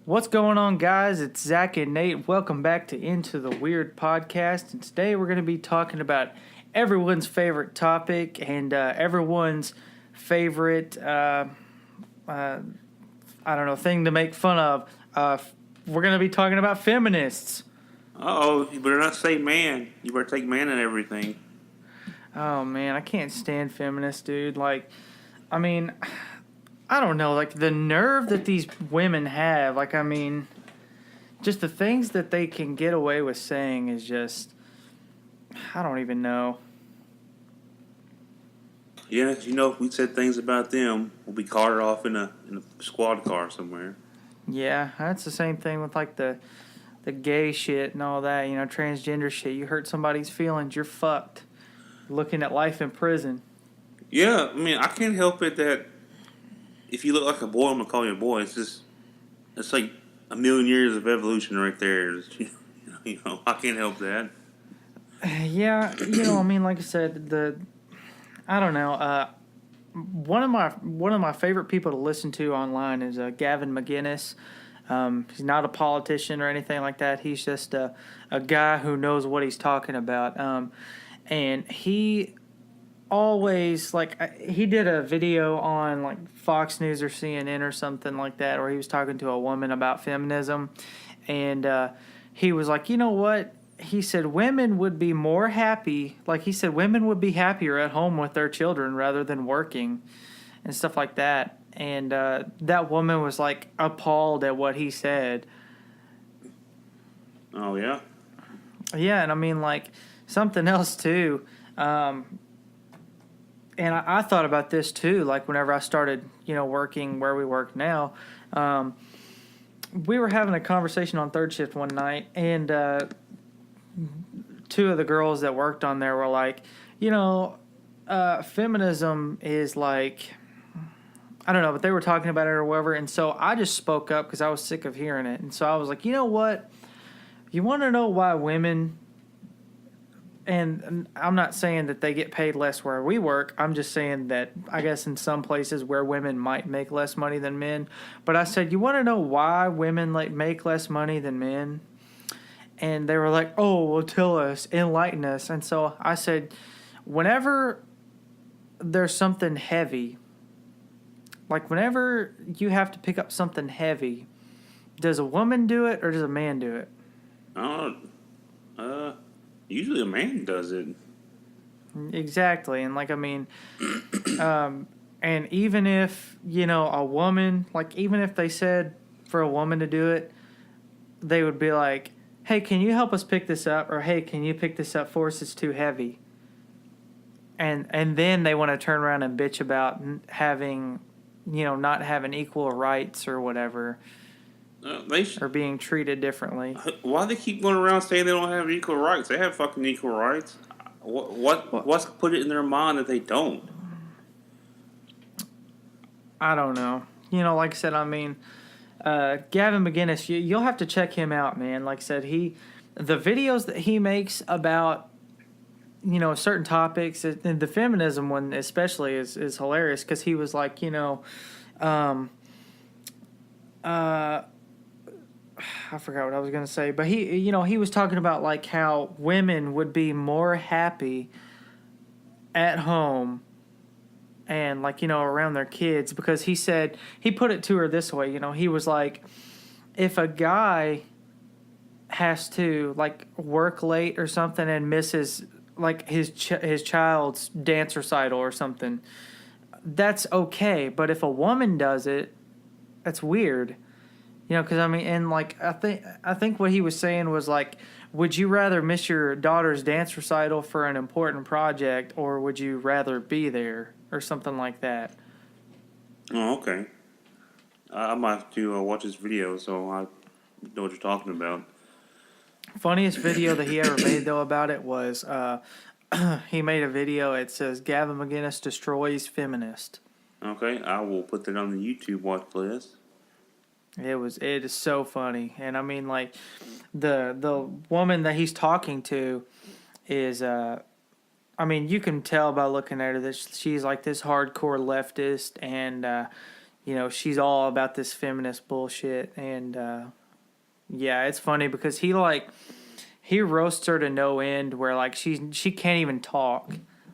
What's going on, guys? It's Zach and Nate. Welcome back to Into the Weird podcast. And today we're going to be talking about everyone's favorite topic and everyone's favorite, thing to make fun of. We're going to be talking about feminists. You better not say man. You better take man and everything. Oh, man, I can't stand feminists, dude. I don't know, the nerve that these women have, just the things that they can get away with saying is just, I don't even know. Yeah, if we said things about them, we'll be carted off in a squad car somewhere. Yeah, that's the same thing with, the gay shit and all that, transgender shit. You hurt somebody's feelings, you're fucked. Looking at life in prison. Yeah, I can't help it that if you look like a boy, I'm going to call you a boy. It's like a million years of evolution right there. I can't help that. Yeah, like I said, I don't know. One of my favorite people to listen to online is Gavin McInnes. He's not a politician or anything like that. He's just a guy who knows what he's talking about. And he always, he did a video on, Fox News or CNN or something like that, where he was talking to a woman about feminism. And he was like, you know what? He said women would be more happy. He said women would be happier at home with their children rather than working and stuff like that. And that woman was, appalled at what he said. Oh, yeah? Yeah, and something else, too. And I thought about this, too, whenever I started, working where we work now. We were having a conversation on third shift one night, and two of the girls that worked on there were like, feminism is I don't know, but they were talking about it or whatever, and so I just spoke up because I was sick of hearing it. And so I was like, you know what? You want to know why women... And I'm not saying that they get paid less where we work. I'm just saying that I guess in some places where women might make less money than men. But I said, you want to know why women make less money than men? And they were like, oh, well, tell us, enlighten us. And so I said, whenever there's something heavy, whenever you have to pick up something heavy, does a woman do it or does a man do it? Usually a man does it. Exactly. And and even if, a woman, even if they said for a woman to do it, they would be like, hey, can you help us pick this up? Or, hey, can you pick this up for us? It's too heavy. And then they want to turn around and bitch about having, not having equal rights or whatever. Or being treated differently. Why they keep going around saying they don't have equal rights? They have fucking equal rights. What's put it in their mind that they don't? I don't know. Like I said, Gavin McInnes, you'll have to check him out, man. Like I said, the videos that he makes about, certain topics, and the feminism one especially is hilarious because he was like, I forgot what I was going to say, but he was talking about how women would be more happy at home and around their kids, because he said, he put it to her this way, he was like, if a guy has to work late or something and misses his child's dance recital or something, that's okay, but if a woman does it, that's weird. Because I think what he was saying was would you rather miss your daughter's dance recital for an important project, or would you rather be there, or something like that? Oh, okay. I might have to watch his video so I know what you're talking about. Funniest video that he ever made though about it was he made a video. It says Gavin McInnes destroys feminist. Okay, I will put that on the YouTube watch list. It is so funny. And the woman that he's talking to is you can tell by looking at her that she's this hardcore leftist, and she's all about this feminist bullshit. And yeah, it's funny because he roasts her to no end, where like she can't even talk.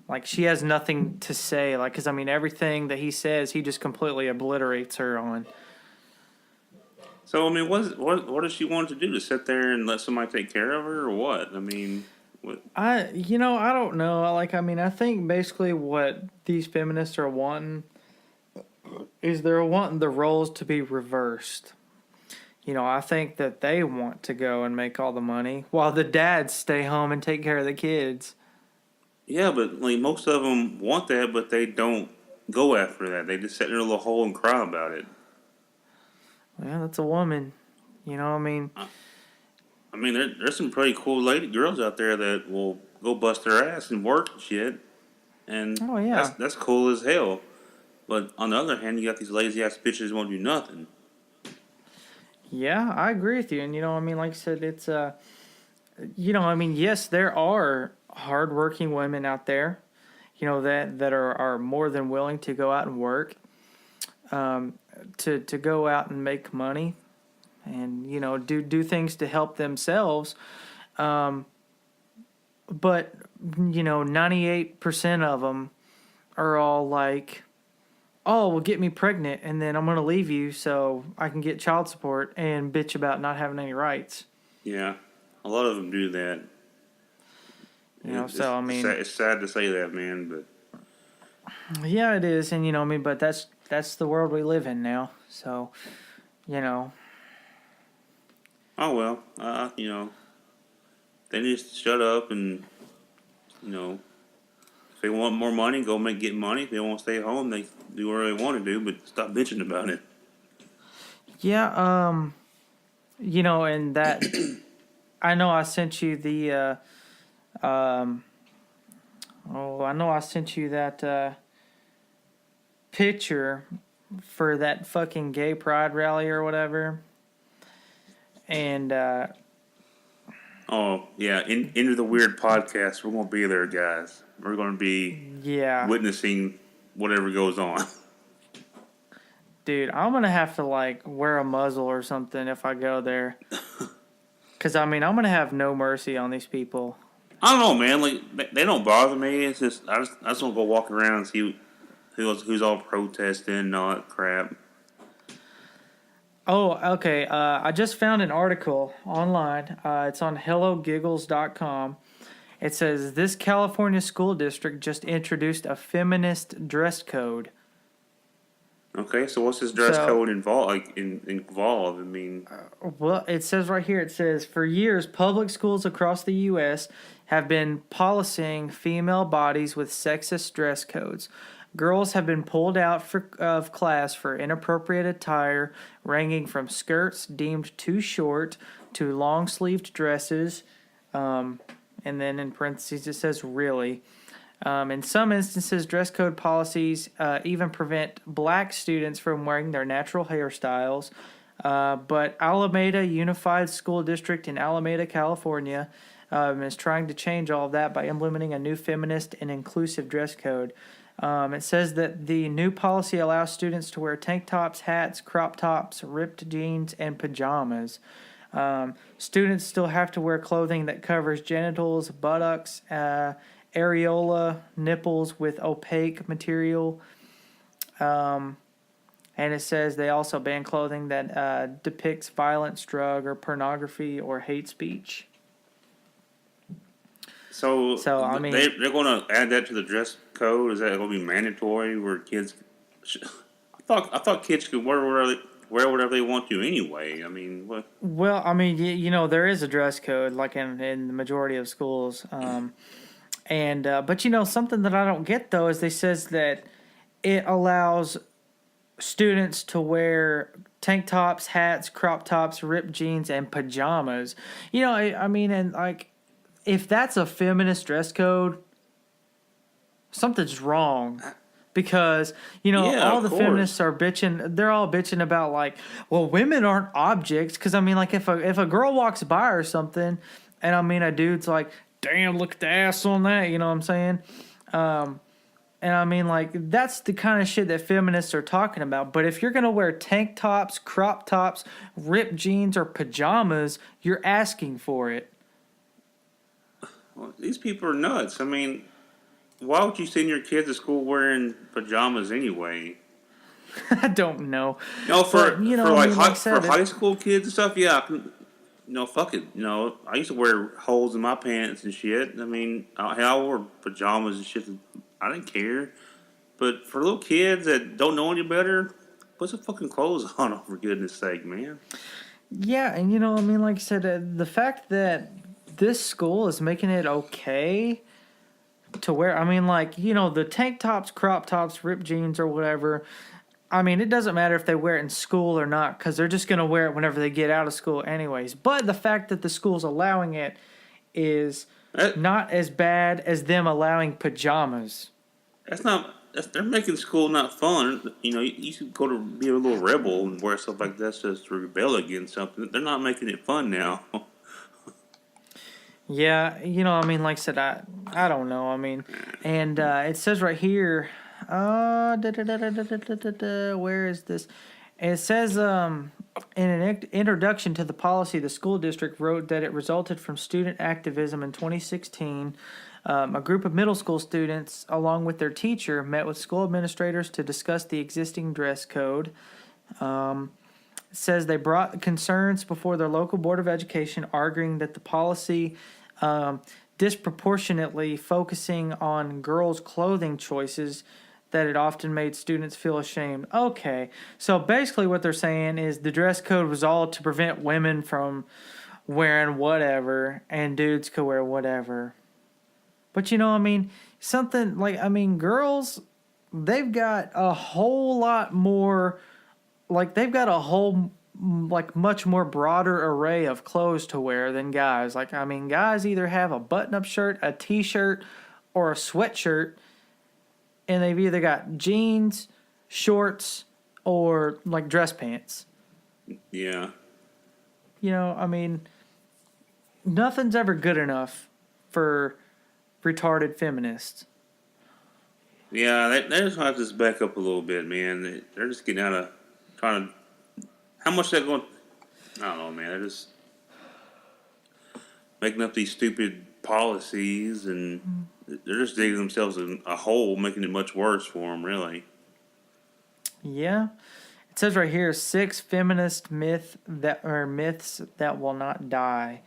Like, she has nothing to say. Like, because, I mean, everything that he says, he just completely obliterates her on. So I mean, what does she want to do? To sit there and let somebody take care of her, or what? I mean, what? I don't know. Like, I mean, I think basically what these feminists are wanting is they're wanting the roles to be reversed. I think that they want to go and make all the money while the dads stay home and take care of the kids. Yeah, but like most of them want that, but they don't go after that. They just sit in their little hole and cry about it. Well, that's a woman. I mean, I mean, there's some pretty cool girls out there that will go bust their ass and work and shit, and oh yeah. that's cool as hell. But on the other hand, you got these lazy ass bitches who won't do nothing. Yeah, I agree with you. And I mean, like I said, it's I mean, yes, there are hardworking women out there, that are more than willing to go out and work, to go out and make money, and do things to help themselves. But 98% of them are all like, oh, well, get me pregnant, and then I'm going to leave you so I can get child support and bitch about not having any rights. Yeah, a lot of them do that. So I mean, it's sad to say that, man, but yeah, it is, and I mean, but that's the world we live in now. So, oh well, they need to shut up and, if they want more money, go get money. If they want to stay home, they do whatever they want to do, but stop bitching about it. Yeah, and that I know I sent you the I know I sent you that picture for that fucking gay pride rally or whatever. And oh yeah, into the weird podcast. We're gonna be there, guys. We're gonna be witnessing whatever goes on. Dude, I'm gonna have to like wear a muzzle or something if I go there. Cause I mean, I'm gonna have no mercy on these people. I don't know, man. Like they don't bother me. It's just I just want to go walk around and see who's all protesting and all that crap. Oh, okay. I just found an article online. It's on HelloGiggles.com. It says, this California school district just introduced a feminist dress code. Okay, so what's this dress code involved? I mean, well, it says right here. It says, for years, public schools across the U.S. have been policing female bodies with sexist dress codes. Girls have been pulled out of class for inappropriate attire, ranging from skirts deemed too short to long-sleeved dresses. And then in parentheses it says, really. In some instances, dress code policies even prevent black students from wearing their natural hairstyles. But Alameda Unified School District in Alameda, California, is trying to change all of that by implementing a new feminist and inclusive dress code. It says that the new policy allows students to wear tank tops, hats, crop tops, ripped jeans, and pajamas. Students still have to wear clothing that covers genitals, buttocks, areola, nipples with opaque material. And it says they also ban clothing that depicts violence, drug, or pornography or hate speech. So I mean, they're going to add that to the dress code. Is that going to be mandatory? Where kids, I thought kids could wear whatever they want to anyway. I mean, what? Well, I mean, there is a dress code like in the majority of schools. But something that I don't get though is they says that it allows students to wear tank tops, hats, crop tops, ripped jeans, and pajamas. I mean, and like, if that's a feminist dress code, something's wrong. Because, all the feminists are bitching. They're all bitching about, like, well, women aren't objects. Because, I mean, like, if a girl walks by or something, and, I mean, a dude's like, damn, look at the ass on that, you know what I'm saying? And I mean, like, that's the kind of shit that feminists are talking about. But if you're going to wear tank tops, crop tops, ripped jeans, or pajamas, you're asking for it. Well, these people are nuts. I mean, why would you send your kids to school wearing pajamas anyway? I don't know. No, But, you know, I mean, like I for said, high school kids and stuff, yeah, fuck it. I used to wear holes in my pants and shit. I mean, I wore pajamas and shit. I didn't care. But for little kids that don't know any better, put some fucking clothes on, for goodness sake, man. yeah, and, you know, I mean, like I said, the fact that this school is making it okay to wear, I mean, like, you know, the tank tops, crop tops, ripped jeans, or whatever. I mean, it doesn't matter if they wear it in school or not because they're just going to wear it whenever they get out of school anyways. But the fact that the school's allowing it is not as bad as them allowing pajamas. They're making school not fun. You should go to be a little rebel and wear stuff like that just to rebel against something. They're not making it fun now. Yeah, you know, I mean, like I said, I don't know. I mean, and it says right here, where is this? It says in an introduction to the policy, the school district wrote that it resulted from student activism in 2016. A group of middle school students, along with their teacher, met with school administrators to discuss the existing dress code. It says they brought concerns before their local board of education, arguing that the policy disproportionately focusing on girls' clothing choices, that it often made students feel ashamed. Okay, so basically what they're saying is the dress code was all to prevent women from wearing whatever, and dudes could wear whatever. But, you know, I mean, something like, I mean, girls, they've got a whole lot more, like, they've got a whole, like, much more broader array of clothes to wear than guys. Like, I mean, guys either have a button-up shirt, a t-shirt, or a sweatshirt, and they've either got jeans, shorts, or, like, dress pants. Yeah. You know, I mean, nothing's ever good enough for retarded feminists. Yeah, they just have to just back up a little bit, man. They're just getting out of trying to. How much they're going? I don't know, man. They're just making up these stupid policies, and they're just digging themselves in a hole, making it much worse for them, really. Yeah, it says right here 6 feminist myths that will not die.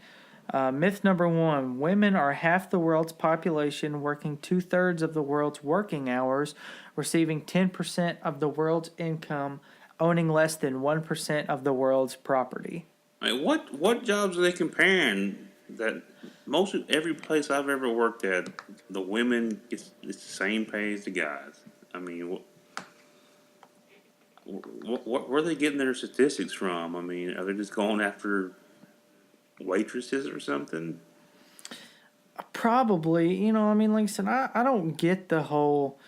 Myth number 1: women are half the world's population, working 2/3 of the world's working hours, receiving 10% of the world's income, owning less than 1% of the world's property. Like, what jobs are they comparing? That most of every place I've ever worked at, the women it's the same pay as the guys. I mean, where are they getting their statistics from? I mean, are they just going after waitresses or something? Probably, you know, I mean, like I said, I don't get the whole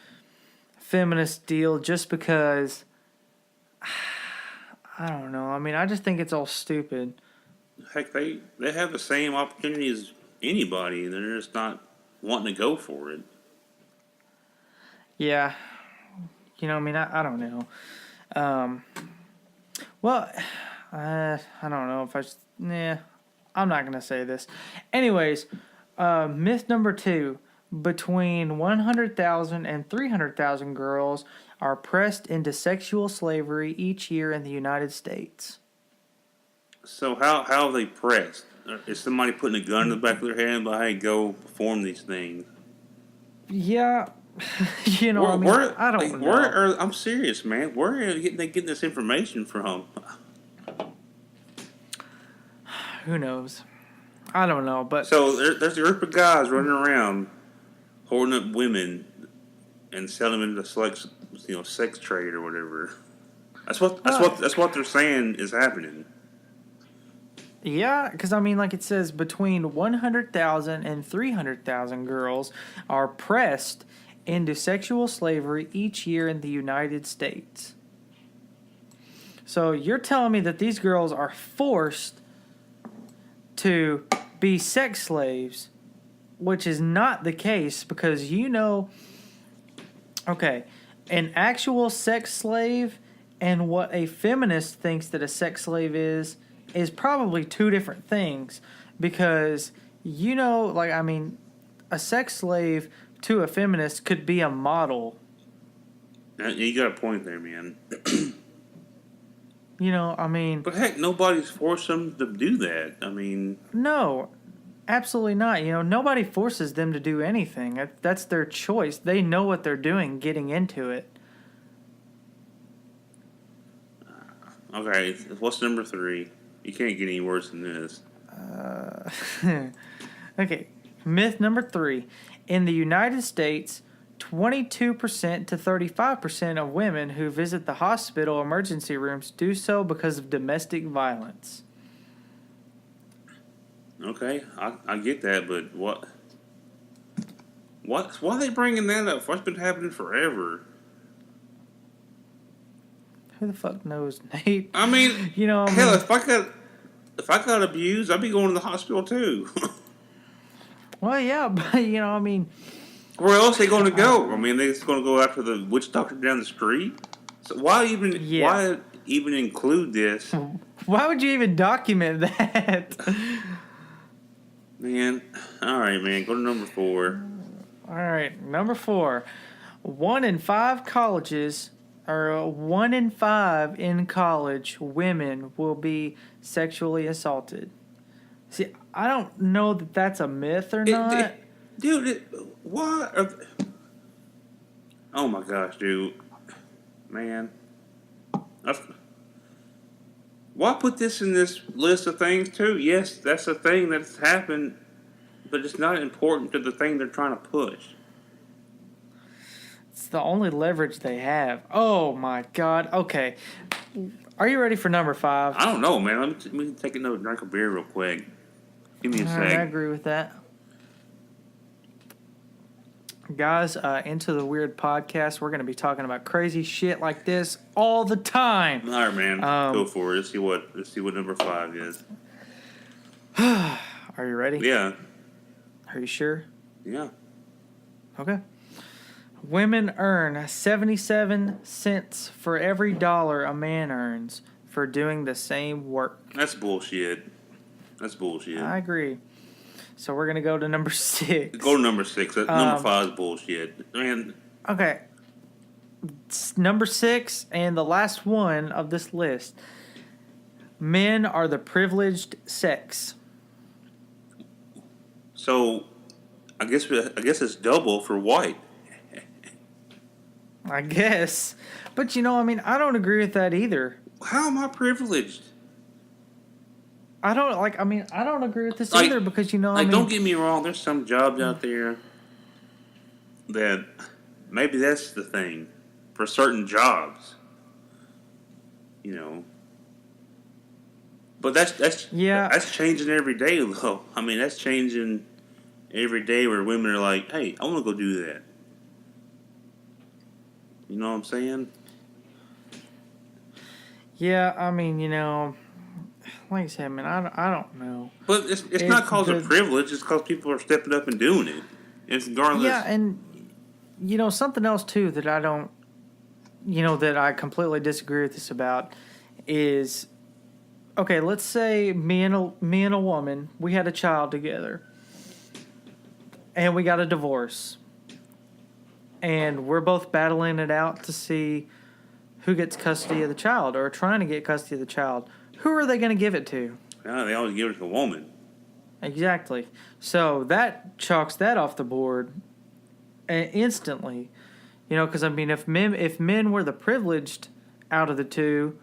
feminist deal just because, I don't know. I mean, I just think it's all stupid. Heck, they have the same opportunity as anybody, and they're just not wanting to go for it. Yeah. You know, I mean, I don't know. Well, I don't know if I'm not going to say this. Anyways, myth number 2. Between 100,000 and 300,000 girls are pressed into sexual slavery each year in the United States. So how are they pressed? Is somebody putting a gun in the back of their head and like, hey, go perform these things? Yeah. You know, I don't know. I'm serious, man. Where are they getting this information from? Who knows? I don't know, but so there's a group of guys running around holding up women and selling them into sex trade or whatever. That's what they're saying is happening. Yeah, because I mean, like it says, between 100,000 and 300,000 girls are pressed into sexual slavery each year in the United States. So you're telling me that these girls are forced to be sex slaves, which is not the case, because, you know, Okay, an actual sex slave and what a feminist thinks that a sex slave is probably two different things because like I mean, a sex slave to a feminist could be a model. You got a point there, man. I mean, But heck, nobody's forced them to do that. I mean, no, absolutely not. Nobody forces them to do anything. That's their choice. They know what they're doing getting into it. okay, what's number 3? You can't get any worse than this. Okay, myth number 3. In the United States, 22% to 35% of women who visit the hospital emergency rooms do so because of domestic violence. Okay, I get that, but what? Why are they bringing that up? What's been happening forever? Who the fuck knows, Nate? I mean, hell, if I got abused, I'd be going to the hospital too. Well, yeah, but I mean, where else are they going to go? I mean, they're just going to go after the witch doctor down the street. So why even include this? Why would you even document that? Man, all right, man, go to number 4. All right, number 4. 1 in 5 colleges, or 1 in 5 in college, women will be sexually assaulted. See, I don't know that that's a myth or not. Dude, what? Oh my gosh, dude. Man. Why put this in this list of things, too? Yes, that's a thing that's happened, but it's not important to the thing they're trying to push. It's the only leverage they have. Oh my God. Okay. Are you ready for number 5? I don't know, man. Let me take another drink of beer real quick. Give me a sec. I agree with that. Guys, Into the Weird podcast, we're going to be talking about crazy shit like this all the time. All right, man. Go for it. Let's see what number 5 is. Are you ready? Yeah. Are you sure? Yeah. Okay. Women earn 77 cents for every dollar a man earns for doing the same work. That's bullshit. I agree. So we're going to go to number 6. Go to number 6. Number 5 is bullshit. Man. Okay. Number 6 and the last one of this list. Men are the privileged sex. So, I guess it's double for white. I guess. But I don't agree with that either. How am I privileged? I don't agree with this either because don't get me wrong, there's some jobs out there that maybe that's the thing for certain jobs. But that's changing every day though. I mean, that's changing every day where women are like, "Hey, I want to go do that." You know what I'm saying? Yeah, I mean, like I said, man, I don't know. But it's not because of privilege. It's because people are stepping up and doing it. It's regardless. Yeah, and something else too that I don't, that I completely disagree with this about is, okay, let's say me and a woman, we had a child together, and we got a divorce, and we're both battling it out to see who gets custody of the child or trying to get custody of the child. Who are they going to give it to? No, they always give it to the woman. Exactly. So that chalks that off the board instantly. Because if men were the privileged out of the two,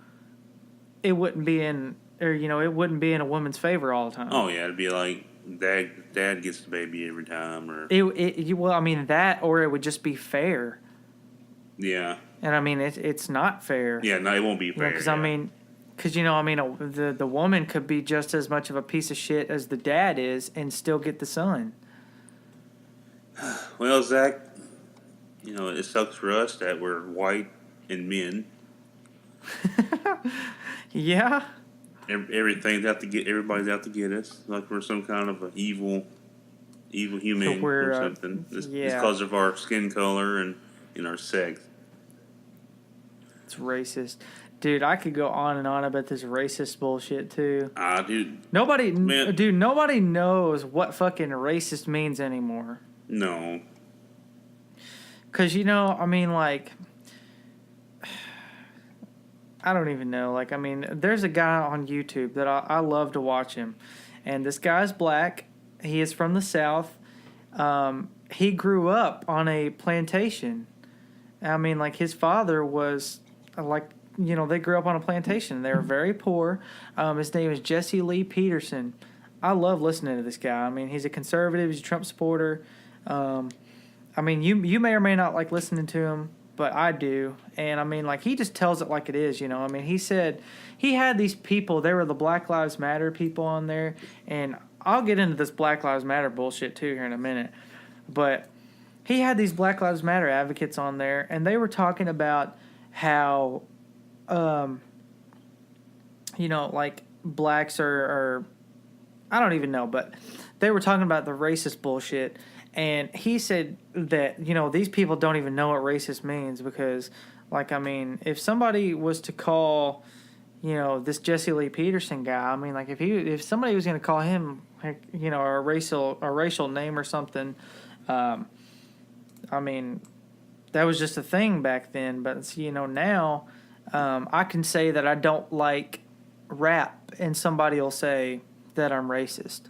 it wouldn't be in a woman's favor all the time. Oh yeah, it'd be like dad gets the baby every time, or that, or it would just be fair. Yeah. And it's not fair. Yeah, no, it won't be fair. Because the woman could be just as much of a piece of shit as the dad is and still get the son. Well, Zach, it sucks for us that we're white and men. Yeah. Everybody's out to get us, like we're some kind of an evil human or something. It's because of our skin color and in our sex. It's racist. Dude, I could go on and on about this racist bullshit, too. Dude. Nobody knows what fucking racist means anymore. No. Because, you know, I mean, like, I don't even know. Like, I mean, there's a guy on YouTube that I love to watch him. And this guy's black. He is from the South. He grew up on a plantation. I mean, like, his father was, like, you know, they grew up on a plantation. They were very poor. His name is Jesse Lee Peterson. I love listening to this guy. I mean, he's a conservative. He's a Trump supporter. I mean, you may or may not like listening to him, but I do. And, I mean, like, he just tells it like it is, you know. I mean, he said he had these people. They were the Black Lives Matter people on there. And I'll get into this Black Lives Matter bullshit, too, here in a minute. But he had these Black Lives Matter advocates on there, and they were talking about how, you know, like, blacks are I don't even know, but they were talking about the racist bullshit. And he said that, you know, these people don't even know what racist means because, like, I mean, if somebody was to call, you know, this Jesse Lee Peterson guy, I mean, like, if somebody was going to call him, like, you know, a racial name or something, I mean, that was just a thing back then. But, you know, now I can say that I don't like rap, and somebody will say that I'm racist.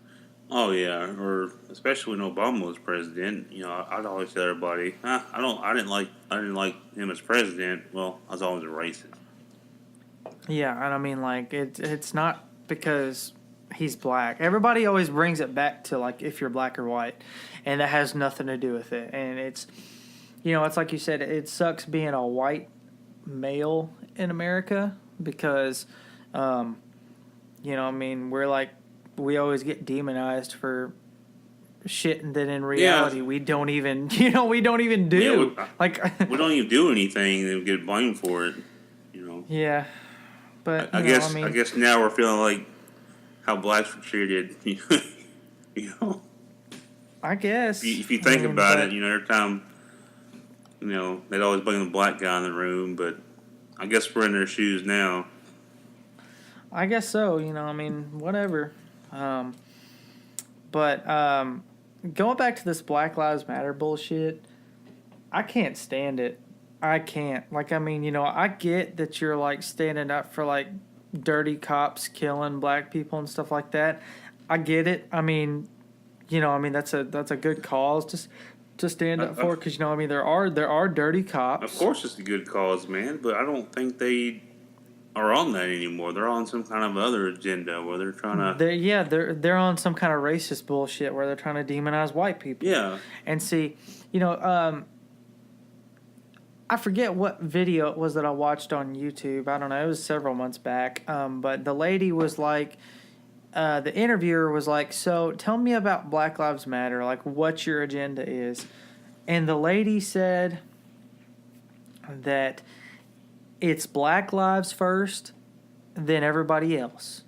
Oh yeah, or especially when Obama was president, you know, I'd always tell everybody, I didn't like him as president. Well, I was always a racist. Yeah, and I mean, like, it's not because he's black. Everybody always brings it back to, like, if you're black or white, and that has nothing to do with it. And it's, you know, it's like you said, it sucks being a white male in America because, you know, I mean, we always get demonized for shit that in reality we don't even, you know, we don't even do. We don't even do anything and get blamed for it, you know. Yeah, but I guess now we're feeling like how blacks were treated, you know. I guess if you think about it, you know, every time, you know, they'd always bring the black guy in the room, but I guess we're in their shoes now. I guess so, you know. I mean, whatever. But going back to this Black Lives Matter bullshit, I can't stand it. I can't. Like, I mean, you know, I get that you're, like, standing up for, like, dirty cops killing black people and stuff like that. I get it. I mean, you know, I mean, that's a good cause to stand up for because, you know, I mean, there are dirty cops. Of course it's a good cause, man, but I don't think they are on that anymore. They're on some kind of other agenda where they're trying to... They're on some kind of racist bullshit where they're trying to demonize white people. Yeah. And see, you know, I forget what video it was that I watched on YouTube. I don't know. It was several months back. But the lady was like, the interviewer was like, so tell me about Black Lives Matter, like what your agenda is. And the lady said that it's black lives first, then everybody else.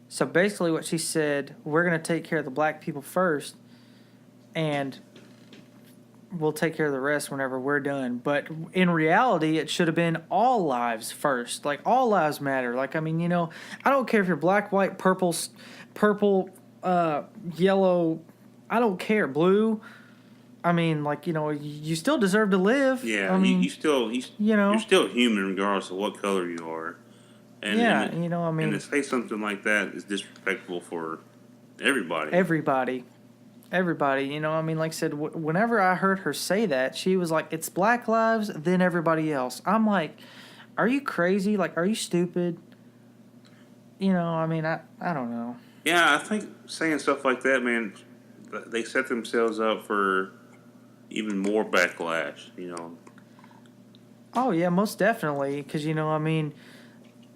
So basically what she said, we're going to take care of the black people first, and we'll take care of the rest whenever we're done. But in reality, it should have been all lives first. Like, all lives matter. Like, I mean, you know, I don't care if you're black, white, purple, yellow, I don't care, blue. I mean, like, you know, you still deserve to live. Yeah, I mean, you're still human regardless of what color you are. And, yeah, you know, I mean... And to say something like that is disrespectful for everybody. Everybody, you know, I mean, like I said, whenever I heard her say that, she was like, it's black lives, then everybody else. I'm like, are you crazy? Like, are you stupid? You know, I mean, I don't know. Yeah, I think saying stuff like that, man, they set themselves up for even more backlash, you know. Oh, yeah, most definitely. Because, you know, I mean,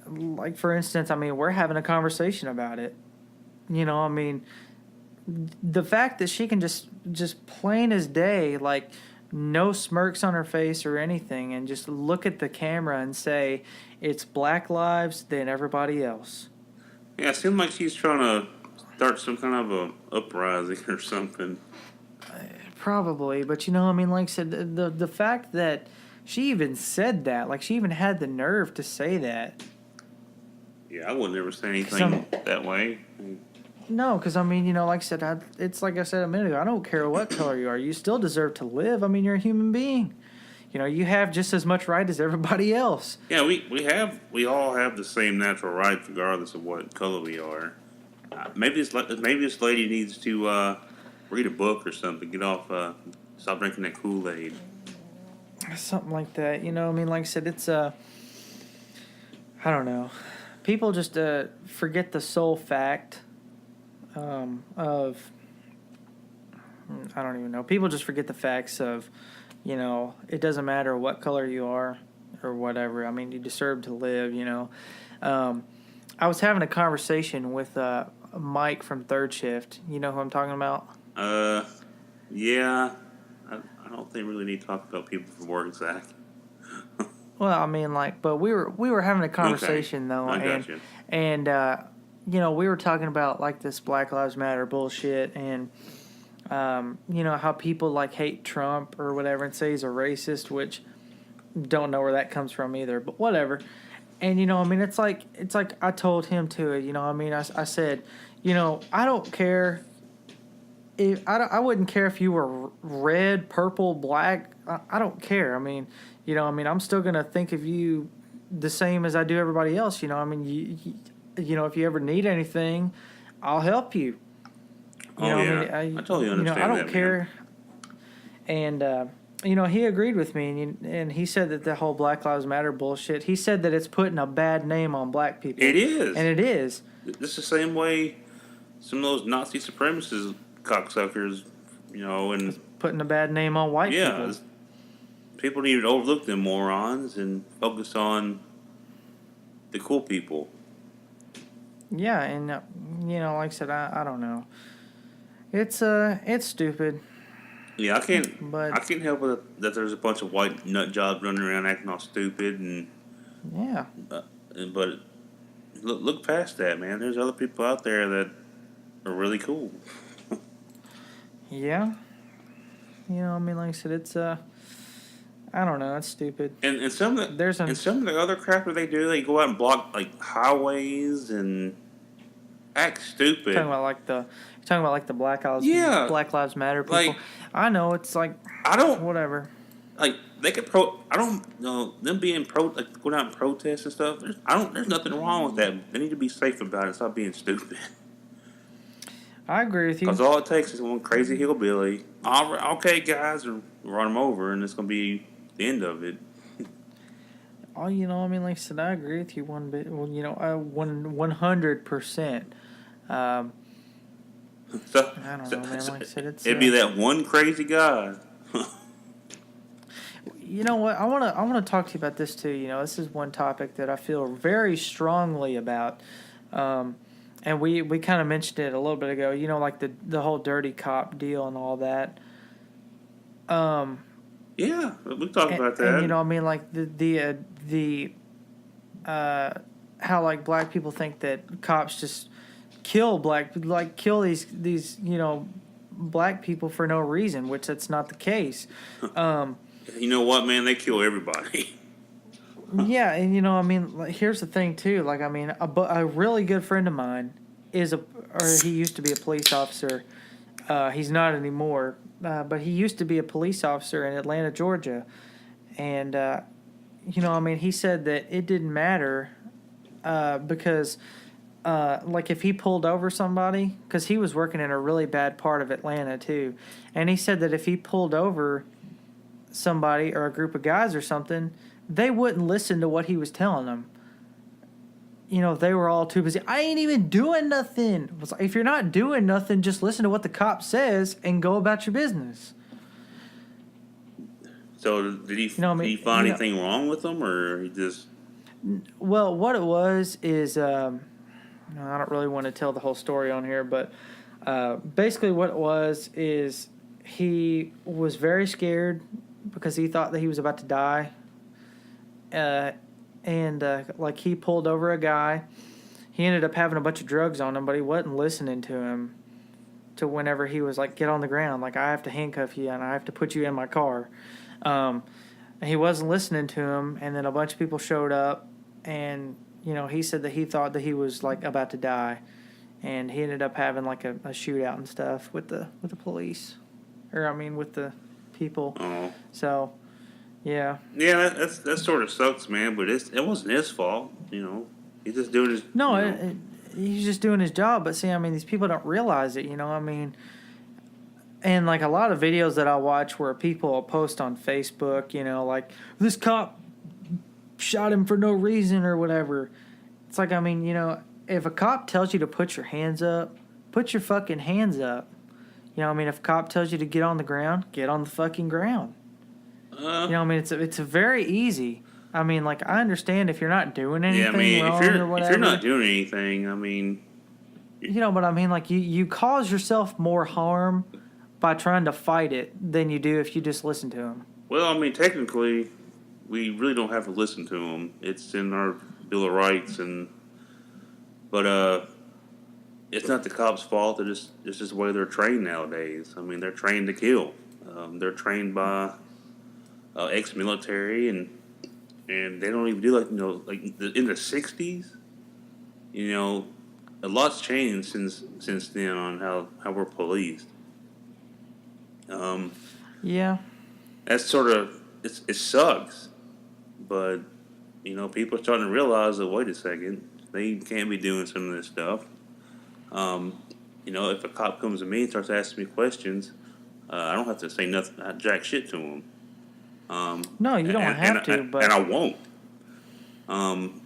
like, for instance, I mean, we're having a conversation about it. You know, I mean, the fact that she can just plain as day, like, no smirks on her face or anything, and just look at the camera and say, it's black lives, then everybody else. Yeah, it seems like she's trying to start some kind of a uprising or something. Probably, but I mean, like I said, the fact that she even said that, like she even had the nerve to say that. Yeah, I would never say 'Cause I'm- anything that way. No, because I mean, like I said, it's like I said a minute ago. I don't care what color you are. You still deserve to live. I mean, you're a human being. You have just as much right as everybody else. Yeah, we all have the same natural rights regardless of what color we are. Maybe this lady needs to read a book or something. Get off. Stop drinking that Kool-Aid. Something like that. I mean, like I said, it's I don't know. People just forget the sole fact of I don't even know. People just forget the facts of, it doesn't matter what color you are or whatever. I mean, you deserve to live. I was having a conversation with Mike from Third Shift. You know who I'm talking about? Yeah. I don't think we really need to talk about people from work, Zach. Well, I mean, but we were having a conversation though, I got you. And we were talking about like this Black Lives Matter bullshit, and how people like hate Trump or whatever and say he's a racist, which don't know where that comes from either, but whatever. And I mean, it's like I told him to it. I mean, I said, I don't care. I wouldn't care if you were red, purple, black. I don't care. I mean, I'm still gonna think of you the same as I do everybody else. I mean, if you ever need anything, I'll help you. I totally understand. I don't that, care. Man. And he agreed with me, and he said that the whole Black Lives Matter bullshit. He said that it's putting a bad name on black people. It is, and it is. It's the same way some of those Nazi supremacists, cocksuckers, and putting a bad name on white people. Yeah, people need to overlook them morons and focus on the cool people. Yeah, and like I said, I don't know. It's stupid. Yeah, I can't help it that there's a bunch of white nut jobs running around acting all stupid and yeah. But look past that, man. There's other people out there that are really cool. Yeah. I mean, like I said, it's I don't know, it's stupid. And some of the other crap that they do, they go out and block like highways and act stupid. You're talking about the Black Lives Matter people. Like, I know, it's like whatever. Like they could I don't know them being like going out and protest and stuff. There's nothing wrong with that. They need to be safe about it. Stop being stupid. I agree with you. Because all it takes is one crazy hillbilly. Okay, guys, run them over, and it's gonna be the end of it. Oh, I mean, like I said, I agree with you 100%. So, I don't know, man. Like I said, it'd be that one crazy guy. You know what? I wanna talk to you about this too. This is one topic that I feel very strongly about. And we kind of mentioned it a little bit ago. Like the whole dirty cop deal and all that. Yeah, we talked about that. And I mean, like the how like black people think that cops just kill these black people for no reason, which that's not the case. You know what, man? They kill everybody. Yeah, and I mean, like, here's the thing too. Like, I mean, a really good friend of mine he used to be a police officer. He's not anymore, but he used to be a police officer in Atlanta, Georgia, and I mean, he said that it didn't matter because like if he pulled over somebody, because he was working in a really bad part of Atlanta too, and he said that if he pulled over somebody or a group of guys or something, they wouldn't listen to what he was telling them. They were all too busy. I ain't even doing nothing. It was like, if you're not doing nothing, just listen to what the cop says and go about your business. So did he find anything wrong with them, or he just? Well, what it was is I don't really want to tell the whole story on here, but basically what it was is he was very scared because he thought that he was about to die. Like he pulled over a guy. He ended up having a bunch of drugs on him, but he wasn't listening to him to whenever he was like, get on the ground, like I have to handcuff you and I have to put you in my car. And he wasn't listening to him, and then a bunch of people showed up, and he said that he thought that he was like about to die, and he ended up having like a shootout and stuff with the police, or I mean with the people. Oh. So, yeah. Yeah, that sort of sucks, man. But it wasn't his fault. He's just doing his. No, he's just doing his job. But see, I mean, these people don't realize it. I mean, and like a lot of videos that I watch where people will post on Facebook, like this cop shot him for no reason or whatever. It's like, I mean, if a cop tells you to put your hands up, put your fucking hands up. I mean, if a cop tells you to get on the ground, get on the fucking ground. I mean, it's very easy. I mean, like, I understand if you're not doing anything wrong or whatever. If you're not doing anything, I mean... but I mean, like, you cause yourself more harm by trying to fight it than you do if you just listen to them. Well, I mean, technically, we really don't have to listen to them. It's in our Bill of Rights, but it's not the cops' fault. It's just the way they're trained nowadays. I mean, they're trained to kill. They're trained by ex-military, and they don't even do like in the '60s. A lot's changed since then on how we're policed. Yeah. That's sort of it sucks, but people are starting to realize that wait a second, they can't be doing some of this stuff. If a cop comes to me and starts asking me questions, I don't have to say nothing, jack shit to him. No, you don't have to, but and I won't. And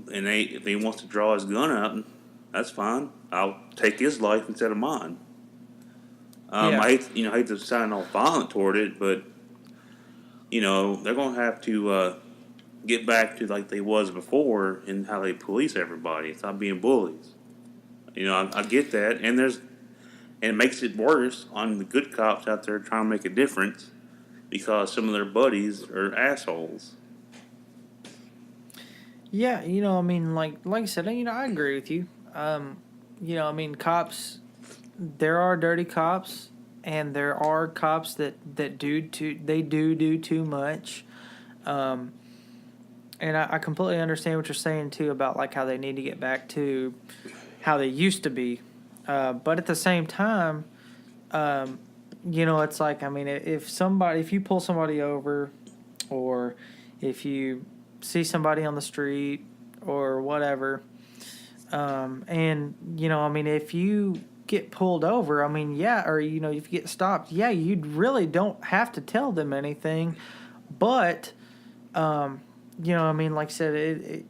if he wants to draw his gun out, that's fine. I'll take his life instead of mine. I hate to sound all violent toward it, but they're gonna have to get back to like they was before in how they police everybody. Stop being bullies. I get that, and it makes it worse on the good cops out there trying to make a difference because some of their buddies are assholes. Yeah, I mean, like I said, I agree with you. I mean, cops. There are dirty cops, and there are cops that do too much. And I completely understand what you're saying too about like how they need to get back to how they used to be. But at the same time, it's like, I mean, if you pull somebody over, or if you see somebody on the street or whatever, and I mean, if you get pulled over, I mean, yeah, or if you get stopped, yeah, you really don't have to tell them anything, but I mean, like I said,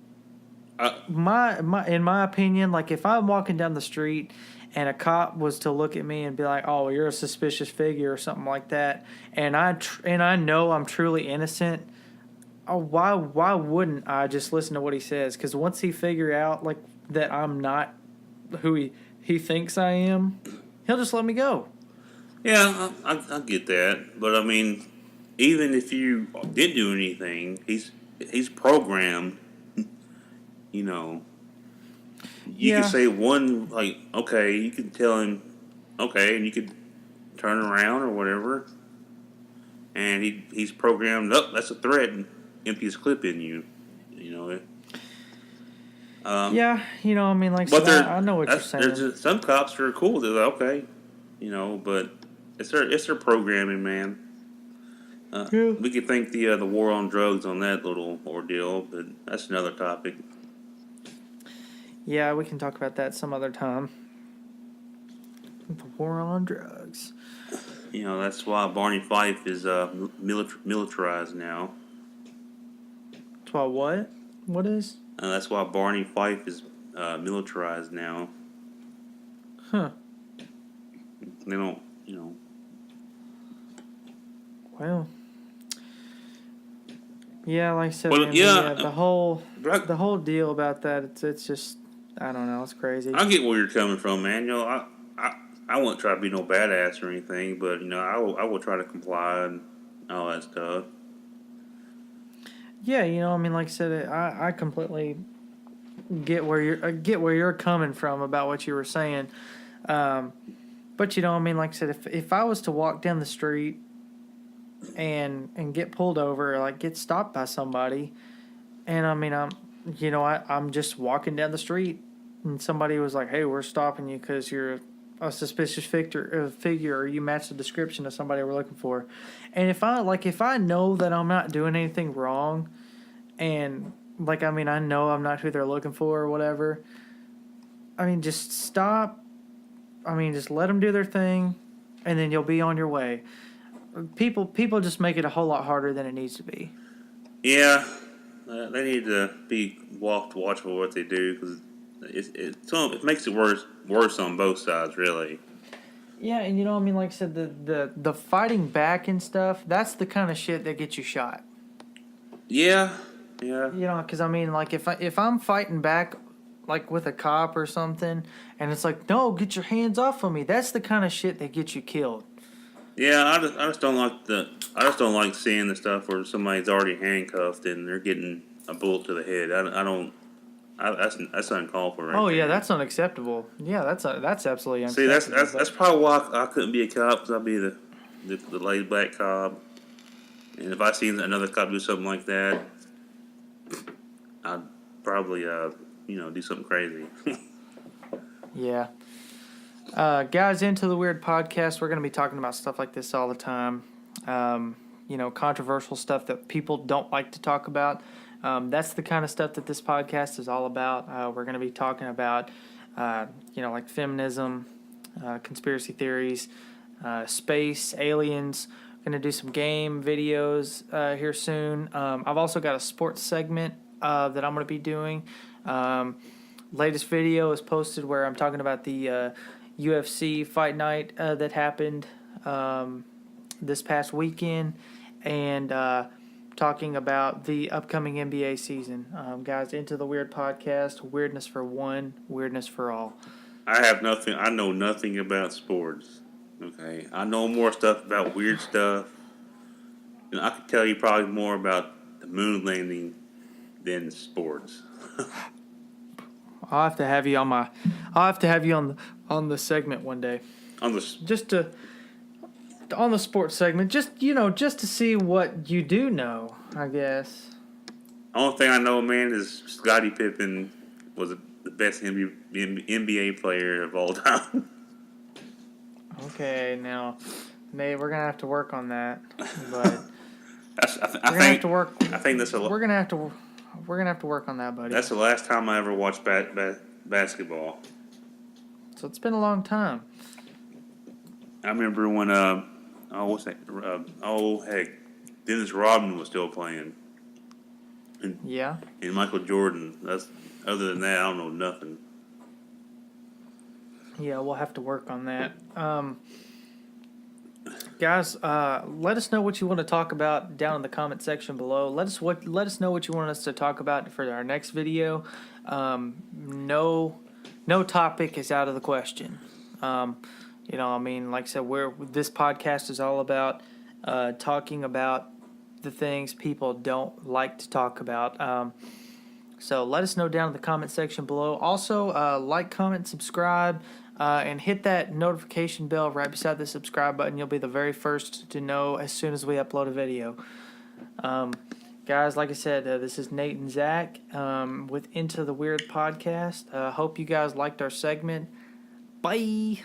in my opinion, like if I'm walking down the street and a cop was to look at me and be like, "Oh, you're a suspicious figure" or something like that, and I know I'm truly innocent, why wouldn't I just listen to what he says? Because once he figure out like that I'm not who he thinks I am, he'll just let me go. Yeah, I get that, but I mean, even if you didn't do anything, he's programmed. You can say one like, okay, you can tell him, okay, and you could turn around or whatever, and he's programmed up. That's a threat, and empty his clip in you. Yeah, I mean, like, so I know what you're saying. There's just some cops who are cool. They're like, okay, but it's their programming, man. Yeah. We could thank the war on drugs on that little ordeal, but that's another topic. Yeah, we can talk about that some other time. The war on drugs. That's why Barney Fife is militarized now. That's why what? What is? That's why Barney Fife is militarized now. Huh. They don't, Well. Yeah, like I said, well, man, yeah, the whole deal about that, it's just, I don't know, it's crazy. I get where you're coming from, man. I wouldn't try to be no badass or anything, but I will try to comply and all that stuff. Yeah, I mean, like I said, I completely get where you're coming from about what you were saying. But you know, I mean, like I said, if I was to walk down the street and get pulled over, or like get stopped by somebody, and I mean, I'm just walking down the street, and somebody was like, "Hey, we're stopping you because you're a suspicious figure, or you match the description of somebody we're looking for." And if I know that I'm not doing anything wrong, and like I mean, I know I'm not who they're looking for or whatever. I mean, just stop. I mean, just let them do their thing, and then you'll be on your way. People just make it a whole lot harder than it needs to be. Yeah, they need to be watchful of what they do because it makes it worse on both sides, really. Yeah, and you know, I mean, like I said, the fighting back and stuff, that's the kind of shit that gets you shot. Yeah, yeah. You know, because I mean, like if I'm fighting back, like with a cop or something, and it's like, no, get your hands off of me. That's the kind of shit that gets you killed. Yeah, I just don't like I just don't like seeing the stuff where somebody's already handcuffed and they're getting a bullet to the head. I don't. That's uncalled for. Right Oh yeah, there. that's unacceptable. Yeah, that's absolutely See, unacceptable. that's probably why I couldn't be a cop because I'd be the laid back cop. And if I seen another cop do something like that, I'd probably do something crazy. Yeah. Guys, Into the Weird podcast, we're going to be talking about stuff like this all the time. Controversial stuff that people don't like to talk about. That's the kind of stuff that this podcast is all about. We're going to be talking about, like feminism, conspiracy theories, space, aliens. Going to do some game videos here soon. I've also got a sports segment that I'm going to be doing. Latest video is posted where I'm talking about the UFC fight night that happened this past weekend, and talking about the upcoming NBA season. Guys, Into the Weird podcast, weirdness for one, weirdness for all. I know nothing about sports. Okay, I know more stuff about weird stuff. And I could tell you probably more about the moon landing than sports. I'll have to have you on the segment one day. On the On the sports segment, just to see what you do know, I guess. only thing I know, man, is Scottie Pippen was the best NBA player of all time. Okay, now, Nate, we're gonna have to work on that, but I think that's we're gonna have to work on that, buddy. That's the last time I ever watched basketball. So it's been a long time. I remember when Dennis Rodman was still playing. Yeah. And Michael Jordan. Other than that, I don't know nothing. Yeah, we'll have to work on that. Guys, let us know what you want to talk about down in the comment section below. Let us know what you want us to talk about for our next video. No topic is out of the question. Like I said, this podcast is all about talking about the things people don't like to talk about. So let us know down in the comment section below. Also, like, comment, subscribe, and hit that notification bell right beside the subscribe button. You'll be the very first to know as soon as we upload a video. Guys, like I said, this is Nate and Zach with Into the Weird podcast. Hope you guys liked our segment. Bye.